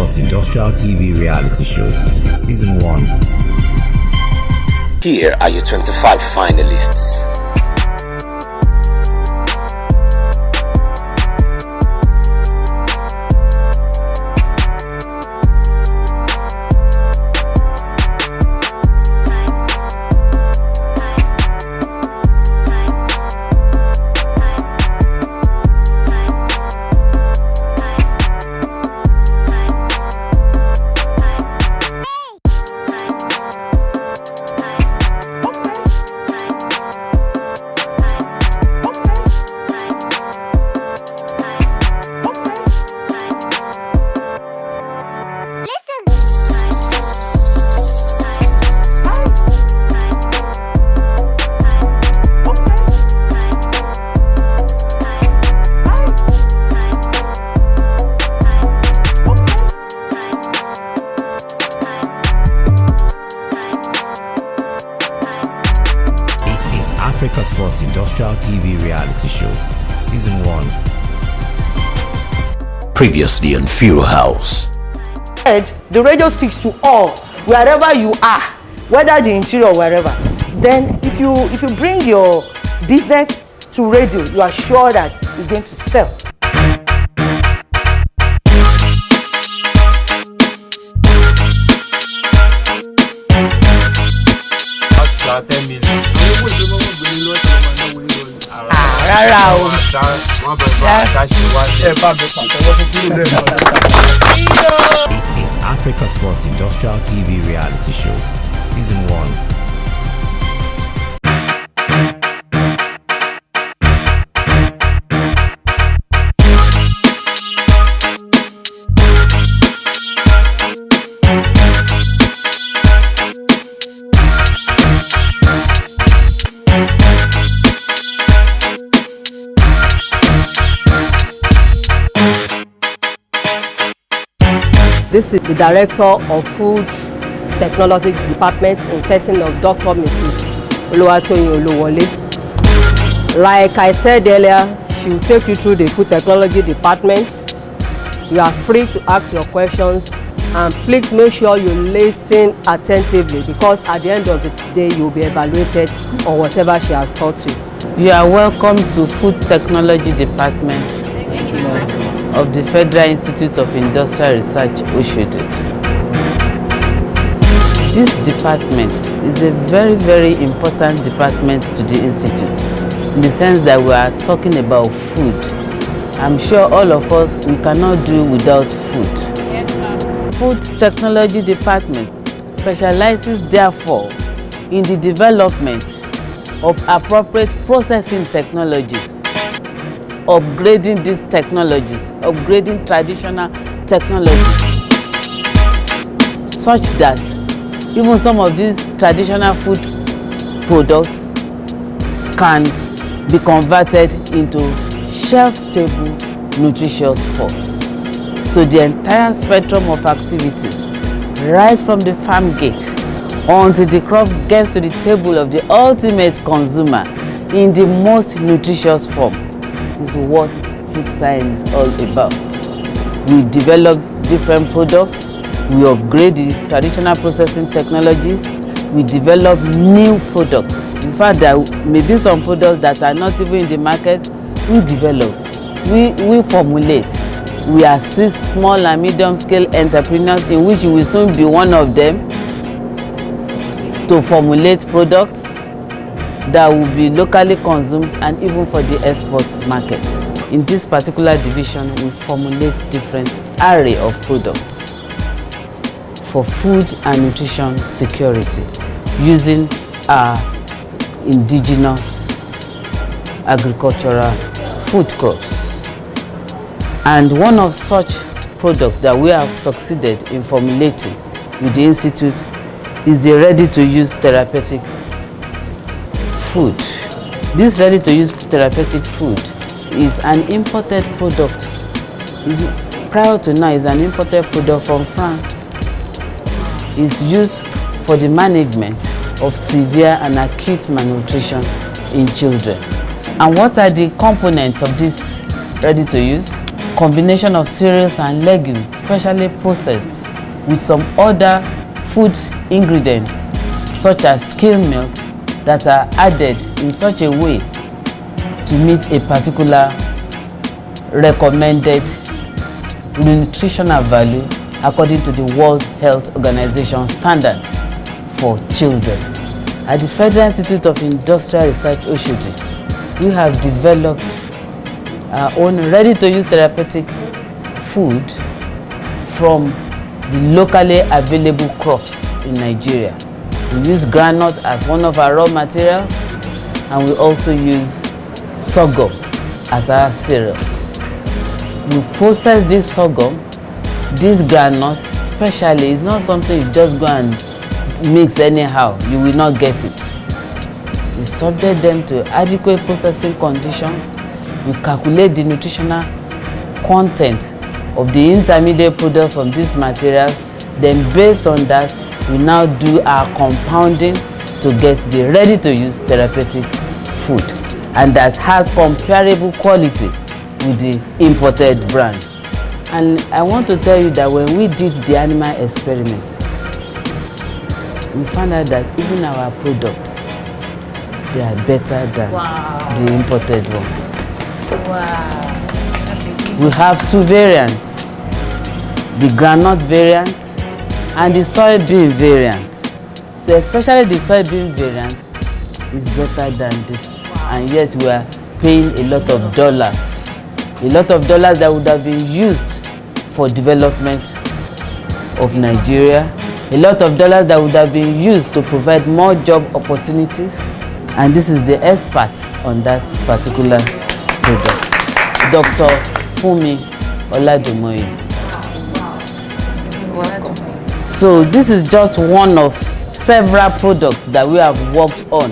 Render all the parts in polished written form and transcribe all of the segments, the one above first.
First Industrial TV Reality Show, Season 1. Here are your 25 finalists. Africa's First Industrial TV Reality Show, Season 1. Previously on Fiiro House. The radio speaks to all, wherever you are, whether the interior or wherever. Then if you bring your business to radio, you are sure that it's going to sell. This is Africa's First Industrial TV Reality Show, Season 1. This is the Director of Food Technology Department in person of Dr. Mrs. Oluwatoyin Olowole. Like I said earlier, she will take you through the Food Technology Department. You are free to ask your questions and please make sure you listen attentively because at the end of the day you will be evaluated on whatever she has taught you. You are welcome to Food Technology Department of the Federal Institute of Industrial Research, Oshodi. This department is a very, very important department to the Institute in the sense that we are talking about food. I'm sure all of us, we cannot do without food. Yes, ma'am. Food Technology Department specializes therefore in the development of appropriate processing technologies, upgrading these technologies, upgrading traditional technologies, such that even some of these traditional food products can be converted into shelf-stable, nutritious forms. So the entire spectrum of activities, right from the farm gate until the crop gets to the table of the ultimate consumer in the most nutritious form, is what food science is all about. We develop different products, we upgrade the traditional processing technologies, we develop new products. In fact, there may be some products that are not even in the market. We develop, we formulate, we assist small and medium scale entrepreneurs, in which you will soon be one of them, to formulate products that will be locally consumed and even for the export market. In this particular division, we formulate different array of products for food and nutrition security using our indigenous agricultural food crops. And one of such products that we have succeeded in formulating with the Institute is the ready-to-use therapeutic food. This ready-to-use therapeutic food is an imported product. Prior to now, is an imported product from France. It's used for the management of severe and acute malnutrition in children. And what are the components of this ready-to-use? combination of cereals and legumes, specially processed, with some other food ingredients such as skim milk that are added in such a way to meet a particular recommended nutritional value according to the World Health Organization standards for children. At the Federal Institute of Industrial Research, Oshodi, we have developed our own ready-to-use therapeutic food from the locally available crops in Nigeria. We use groundnut as one of our raw materials, and we also use sorghum as our cereal. We process this sorghum, this groundnut specially. It's not something you just go and mix anyhow. You will not get it. We subject them to adequate processing conditions. We calculate the nutritional content of the intermediate product from these materials. Then based on that, we now do our compounding to get the ready-to-use therapeutic food, and that has comparable quality with the imported brand. And I want to tell you that when we did the animal experiment, we found out that even our products, they are better than the imported one. Wow. We have two variants, the groundnut variant and the soybean variant. So especially the soybean variant is better than this. And yet we are paying a lot of dollars. A lot of dollars that would have been used for development of Nigeria. A lot of dollars that would have been used to provide more job opportunities. And this is the expert on that particular product, Dr. Fumi Oladumoye. So this is just one of several products that we have worked on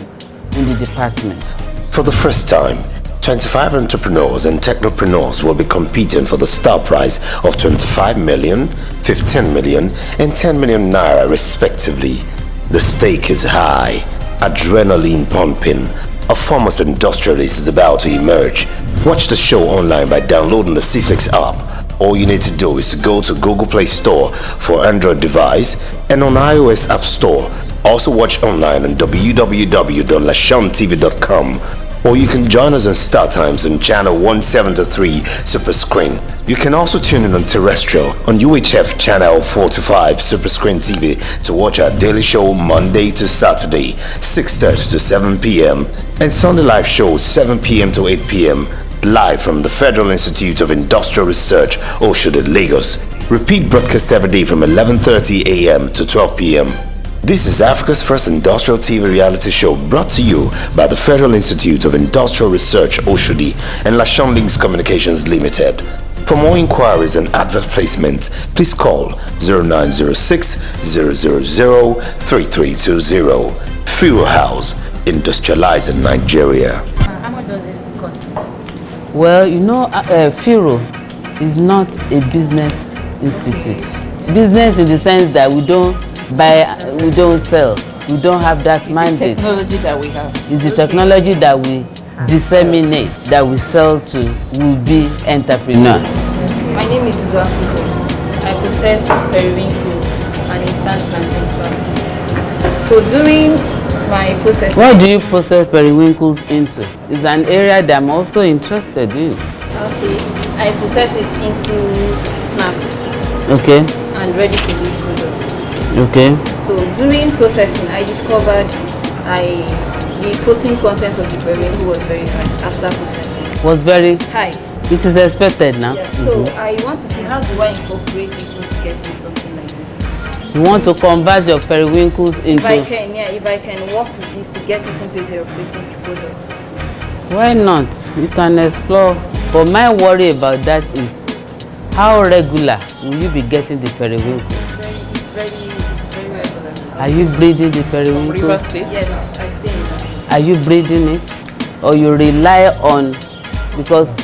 in the department. For the first time, 25 entrepreneurs and technopreneurs will be competing for the star prize of 25 million, 15 million, and 10 million naira respectively. The stake is high, adrenaline pumping. A famous industrialist is about to emerge. Watch the show online by downloading the CFlix app. All you need to do is to go to Google Play Store for Android device and on iOS App Store. Also watch online on www.lashontv.com, or you can join us on Star Times on channel 173 Super Screen. You can also tune in on terrestrial on UHF channel 45 Super Screen TV to watch our daily show Monday to Saturday 6:30 to 7 p.m. and Sunday live shows 7 p.m. to 8 p.m. live from the Federal Institute of Industrial Research, Oshodi, Lagos. Repeat broadcast every day from 11:30 a.m. to 12 p.m. This is Africa's first industrial TV reality show brought to you by the Federal Institute of Industrial Research, Oshodi, and Lashon Links Communications Limited. For more inquiries and advert placement, please call 0906 000 3320. Fiiro House, industrializing Nigeria. How much does this cost? Well, you know, Fiiro is not a business institute. Business in the sense that we don't buy, we don't sell, we don't have that mandate. It's the technology that we have. It's the technology that we disseminate, that we sell to will-be entrepreneurs. My name is Udo Afudo. I process periwinkle and instant plantain flour. So during my processing... What do you process periwinkles into? It's an area that I'm also interested in. Okay, I process it into snacks Okay, and ready-to-use products. okay, So during processing, I discovered the protein content of the periwinkle was very high after processing. was very, High. it is expected now. Yes. So I want to see how do I incorporate it into getting something like this. You want to convert your periwinkles If I into, can, yeah, if I can work with this to get it into a therapeutic product. why not? You can explore. But my worry about that is how regular will you be getting the periwinkles? It's very regular. Are you breeding the periwinkles? Yes, I stay in that. Are you breeding it, or you rely on, because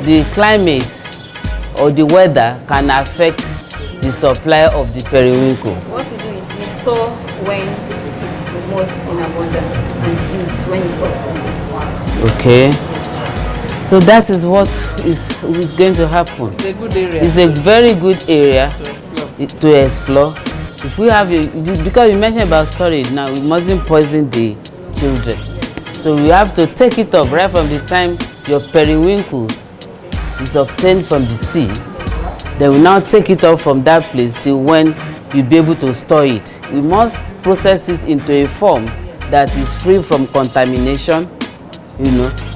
the climate or the weather can affect the supply of the periwinkles? What we do is we store when it's most in abundance and use when it's off season. Okay. So that is what is going to happen. It's a good area. It's a very good area to explore. If we have because you mentioned about storage now, we mustn't poison the children. So we have to take it up right from the time your periwinkles is obtained from the sea. They will now take it up from that place till when you'll be able to store it. We must process it into a form that is free from contamination,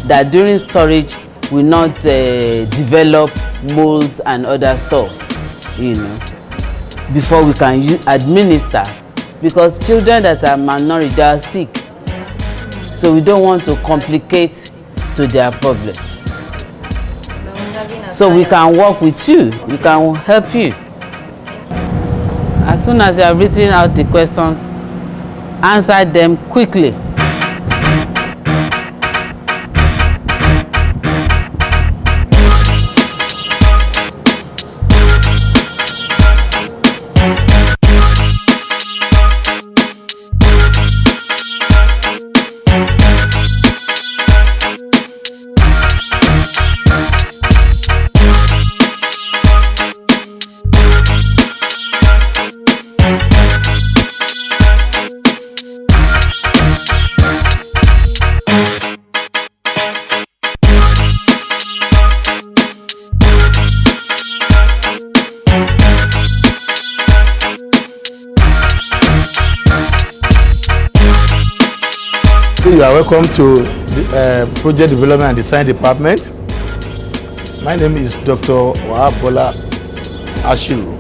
that during storage will not develop molds and other stuff, before we can administer. Because children that are malnourished, they are sick. So we don't want to complicate to their problem. So we can work with you, we can help you. As soon as you have written out the questions, answer them quickly. You are welcome to the Project Development and Design Department. My name is Dr. Wahabola Ashiru.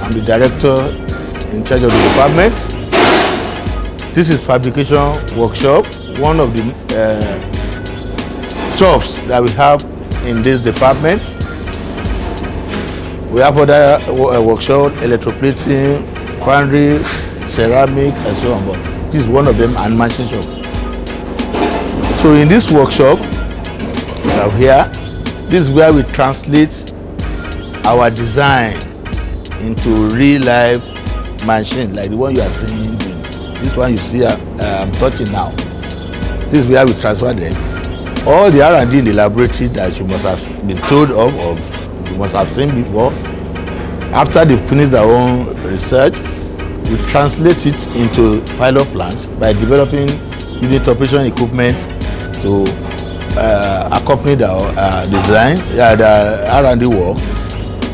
I'm the director in charge of the department. This is fabrication workshop, one of the jobs that we have in this department. We have other workshop, electroplating, foundry, ceramic, and so on. But this is one of them, and machine shop. So in this workshop, here, this is where we translate our design into real life machine, like the one you are seeing. This one you see I'm touching now. This is where we transfer them. All the R&D in the laboratory that you must have been told of, or you must have seen before, after they finish their own research, we translate it into pilot plants by developing unit operation equipment to accompany the design, the R&D work,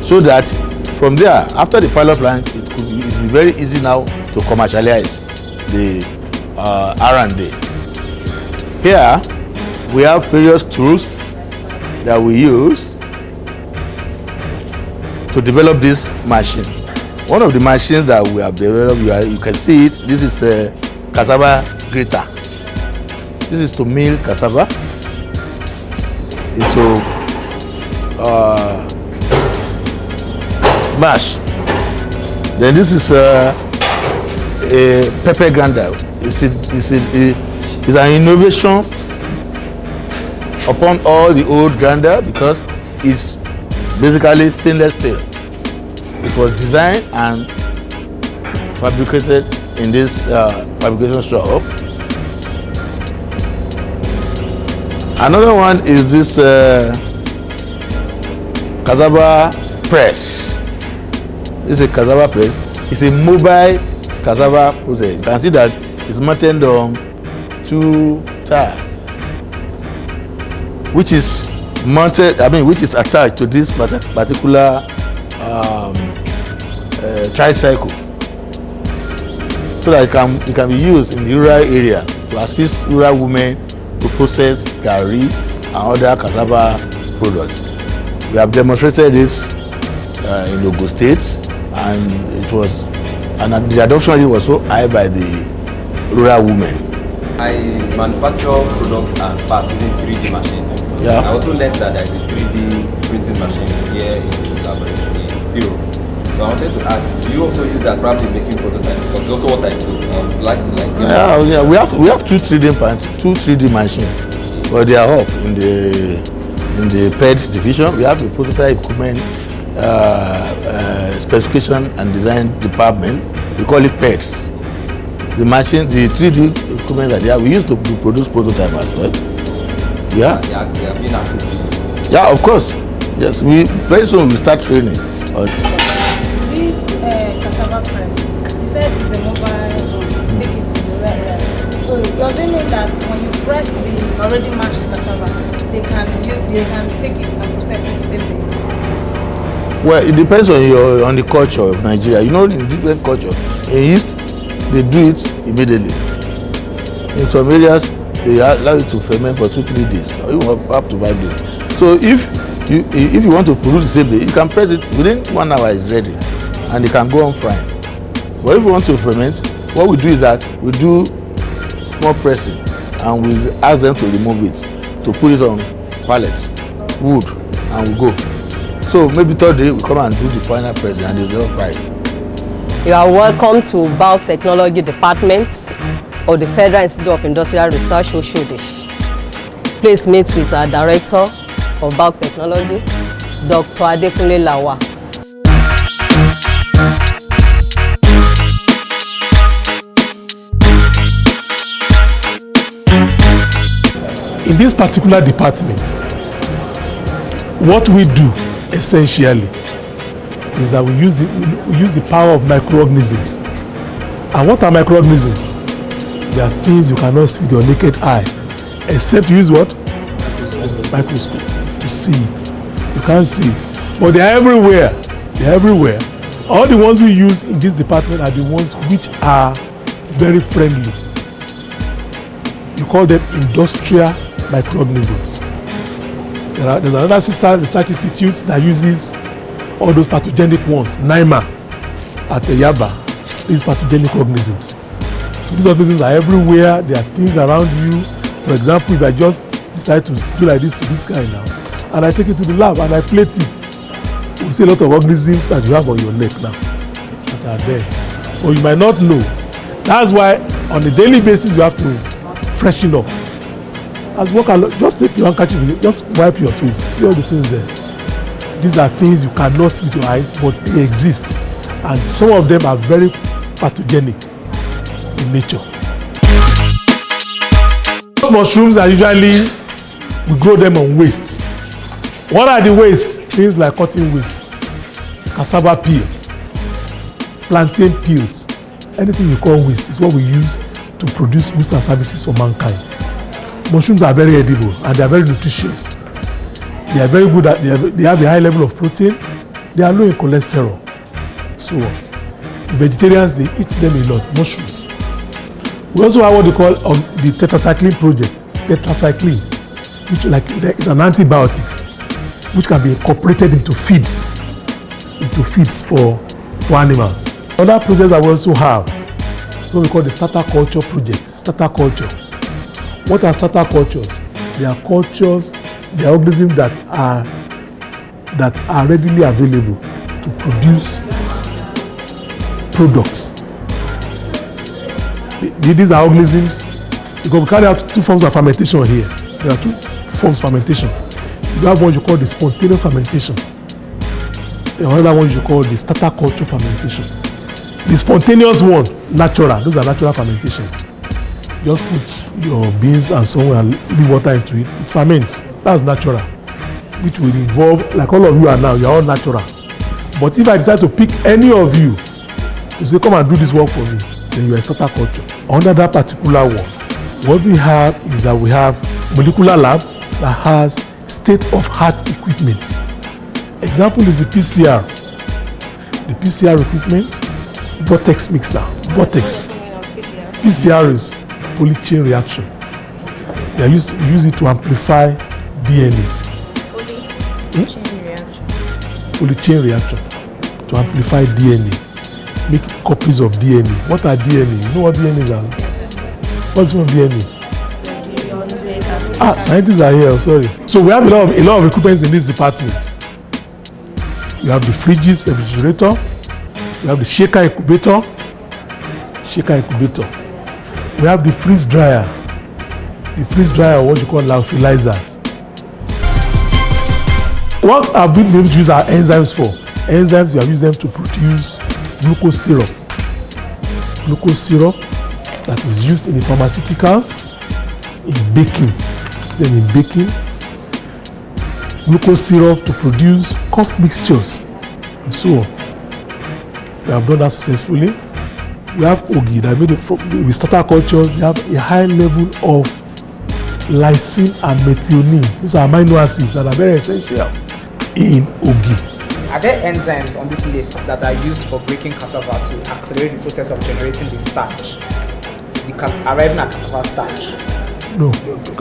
so that from there, after the pilot plant, it will be very easy now to commercialize the R&D. Here, we have various tools that we use to develop this machine. One of the machines that we have developed, you can see it, this is a cassava grater. This is to mill cassava into mash. Then this is a pepper grinder. It's an innovation upon all the old grinder because it's basically stainless steel. It was designed and fabricated in this fabrication shop. Another one is this cassava press. This is a cassava press. It's a mobile cassava process. You can see that it's mounted on 2 tires, which is which is attached to this particular tricycle, so that it can be used in the rural area to assist rural women to process gari and other cassava products. We have demonstrated this in Ogun State, and the adoption rate was so high by the rural women. I manufacture products and parts using 3D machines. Yeah. I also learned that there is a 3D printing machine here in the laboratory in Fiiro. So I wanted to ask, do you also use that probably making prototypes? Because it's also what I do. I would like to Yeah, we have two 3D machines, but they are up in the PED division. We have the prototype equipment specification and design department. We call it PEDs. The machine, the 3D equipment that they have, we used to produce prototype as well. Yeah. They are being active. Yeah, of course. Yes, very soon we start training. This cassava press, he said it's a mobile, take it to the area. So does it mean that when you press the already mashed cassava, they can take it and process it the same way? Well, it depends on the culture of Nigeria. You know, in different cultures, in East, they do it immediately. In some areas, they allow it to ferment for 2-3 days, or even up to 5 days. So if you want to produce the same day, you can press it within 1 hour. It's ready, and it can go on frying. But if you want to ferment, what we do is that we do small pressing, and we ask them to remove it, to put it on pallets, wood, and we go. So maybe third day we come and do the final pressing, and it's all fried. You are welcome to Biotechnology Department of the Federal Institute of Industrial Research, Oshodi. Please meet with our Director of Biotechnology, Dr. Adekunle Lawa. In this particular department, what we do essentially is that we use the power of microorganisms. And what are microorganisms? They are things you cannot see with your naked eye, except you use what? Microscope to see it. You can't see it, but they are everywhere. They are everywhere. All the ones we use in this department are the ones which are very friendly. You call them industrial microorganisms. There's another sister research institute that uses all those pathogenic ones, NIMA at Yaba, these pathogenic organisms. So these organisms are everywhere. There are things around you. For example, if I just decide to do like this to this guy now, and I take it to the lab and I plate it, you see a lot of organisms that you have on your neck now that are there. Or you might not know. That's why on a daily basis you have to freshen up. As work, just take your handkerchief, just wipe your face. See all the things there. These are things you cannot see with your eyes, but they exist. And some of them are very pathogenic in nature. Those mushrooms are usually, we grow them on waste. What are the waste? Things like cotton waste, cassava peel, plantain peels. Anything you call waste is what we use to produce goods and services for mankind. Mushrooms are very edible and they are very nutritious. They are very good at, they have a high level of protein. They are low in cholesterol. So the vegetarians, they eat them a lot, mushrooms. We also have what they call the tetracycline project. Tetracycline, which is an antibiotics, which can be incorporated into feeds for animals. Other projects that we also have, what we call the starter culture project. Starter culture. What are starter cultures? They are cultures, they are organisms that are readily available to produce products. These are organisms, because we carry out two forms of fermentation here. There are two forms of fermentation. You have one you call the spontaneous fermentation. The other one you call the starter culture fermentation. The spontaneous one, natural. Those are natural fermentation. Just put your beans and so on and leave water into it. It ferments. That's natural. Which will involve, like all of you are now, you are all natural. But if I decide to pick any of you to say, come and do this work for me, then you are a starter culture. Under that particular one, what we have is that we have molecular lab that has state-of-art equipment. Example is the PCR. The PCR equipment, vortex mixer, vortex. PCR is polychain reaction. They use it to amplify DNA. Polychain reaction to amplify DNA. Make copies of DNA. What are DNA? You know what DNA are? What's one DNA? Scientists are here. Sorry. So we have a lot of equipment in this department. You have the fridges, refrigerator. You have the shaker incubator. We have the freeze dryer. The freeze dryer, what you call lyophilizers. What have we been able to use our enzymes for? Enzymes, we have used them to produce glucose syrup. Glucose syrup that is used in the pharmaceuticals, in baking. them in baking, glucose syrup to produce cough mixtures, and so on. We have done that successfully. We have ogi that made it from, with starter cultures. They have a high level of lysine and methionine. These are amino acids that are very essential in ogi. Are there enzymes on this list that are used for breaking cassava to accelerate the process of generating the starch? Arriving at cassava starch? No,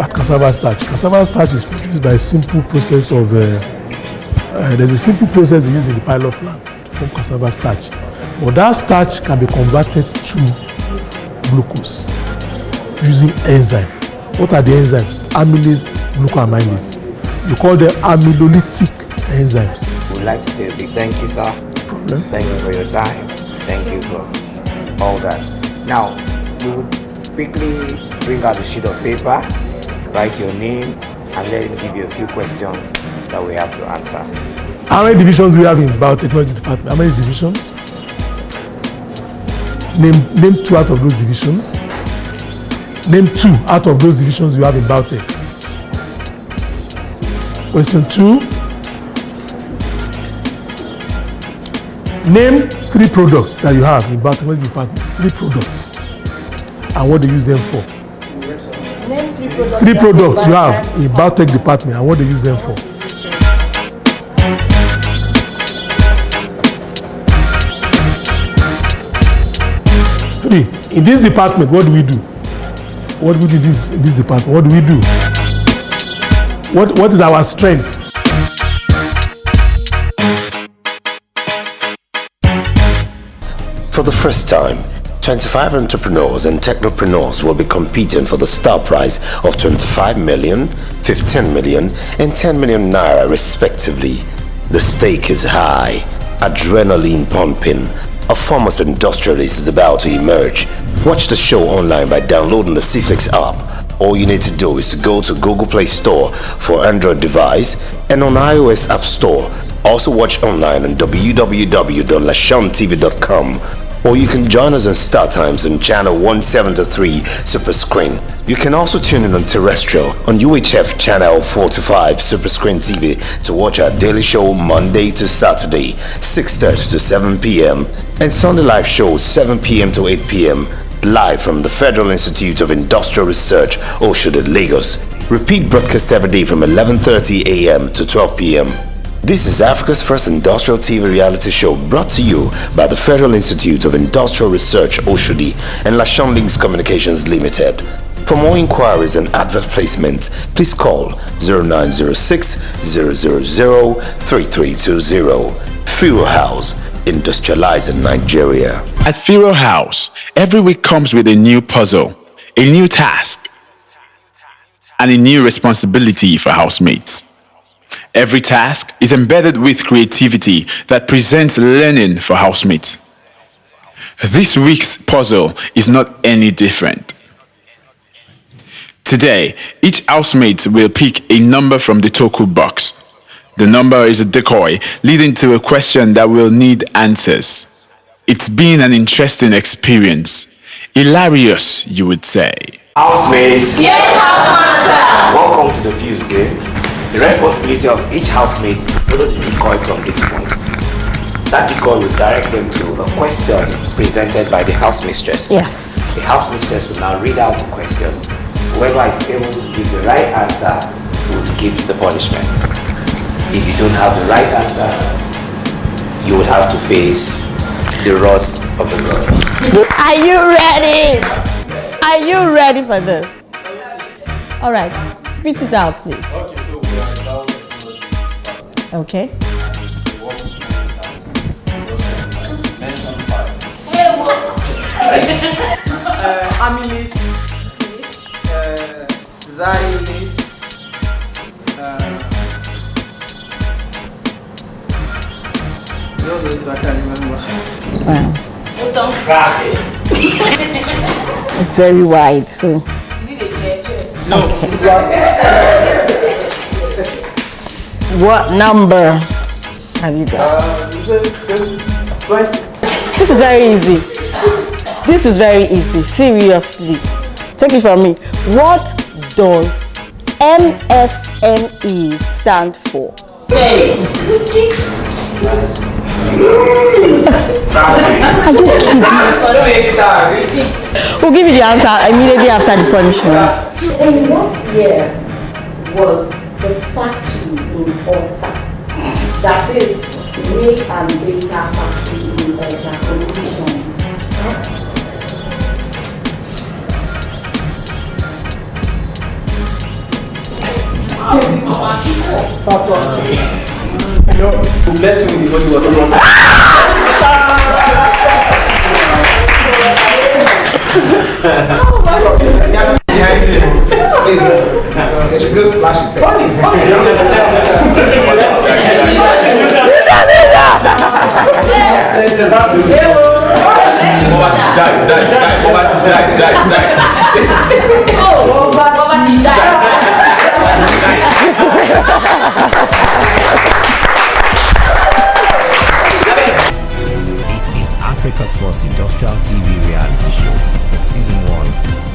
at cassava starch. Cassava starch is produced by a simple process of, there's a simple process used in the pilot plant to form cassava starch. But that starch can be converted to glucose using enzyme. What are the enzymes? Amylase, glucoamylase. You call them amylolytic enzymes. We'd like to say a big thank you, sir. Problem. Thank you for your time. Thank you for all that. Now, you would quickly bring out a sheet of paper, write your name, and let him give you a few questions that we have to answer. How many divisions do we have in biotechnology department? How many divisions? Name 2 out of those divisions. Name 2 out of those divisions you have in biotech. Question 2. Name 3 products that you have in biotechnology department. 3 products. And what they use them for. Name 3 products. 3 products you have in biotech department and what they use them for. In this department, what do we do? What do we do in this department? What do we do? What is our strength? For the first time, 25 entrepreneurs and technopreneurs will be competing for the star prize of 25 million, 15 million, and 10 million naira respectively. The stake is high, adrenaline pumping. A famous industrialist is about to emerge. Watch the show online by downloading the CFlix app. All you need to do is to go to Google Play Store for Android device and on iOS App Store. Also watch online on www.lashontv.com. Or you can join us on Star Times on channel 173 Super Screen. You can also tune in on terrestrial on UHF channel 45 Super Screen TV to watch our daily show Monday to Saturday 6:30 to 7 p.m. and Sunday live shows 7 p.m. to 8 p.m. live from the Federal Institute of Industrial Research, Oshodi, Lagos. Repeat broadcast every day from 11:30 a.m. to 12 p.m. This is Africa's first industrial TV reality show brought to you by the Federal Institute of Industrial Research, Oshodi, and Lashon Links Communications Limited. For more inquiries and advert placement, please call 0906-000-3320. Fiiro House, industrializing Nigeria. At Fiiro House, every week comes with a new puzzle, a new task, and a new responsibility for housemates. Every task is embedded with creativity that presents learning for housemates. This week's puzzle is not any different. Today, each housemate will pick a number from the Toku box. The number is a decoy leading to a question that will need answers. It's been an interesting experience. Hilarious, you would say. Housemates! Yes, housemaster! Welcome to the Fuse game. The responsibility of each housemate is to follow the decoy from this point. That decoy will direct them to a question presented by the housemistress. Yes. The housemistress will now read out the question. Whoever is able to give the right answer will skip the punishment. If you don't have the right answer, you will have to face the wrath of the Lord. Are you ready? Are you ready for this? All right, spit it out, please. Okay. Amylase, xylase, those are the I can't remember. Wow. It's very wide, so. No. What number have you got? 20. This is very easy. This is very easy. Seriously. Take it from me. What does MSMEs stand for? We'll give you the answer immediately after the punishment. In what year was the factory in Alta, that is milk and data factory in competition? Bless you with the holy water. Behind you. Please. There should be a splash effect. This is Africa's first industrial TV reality show, Season 1.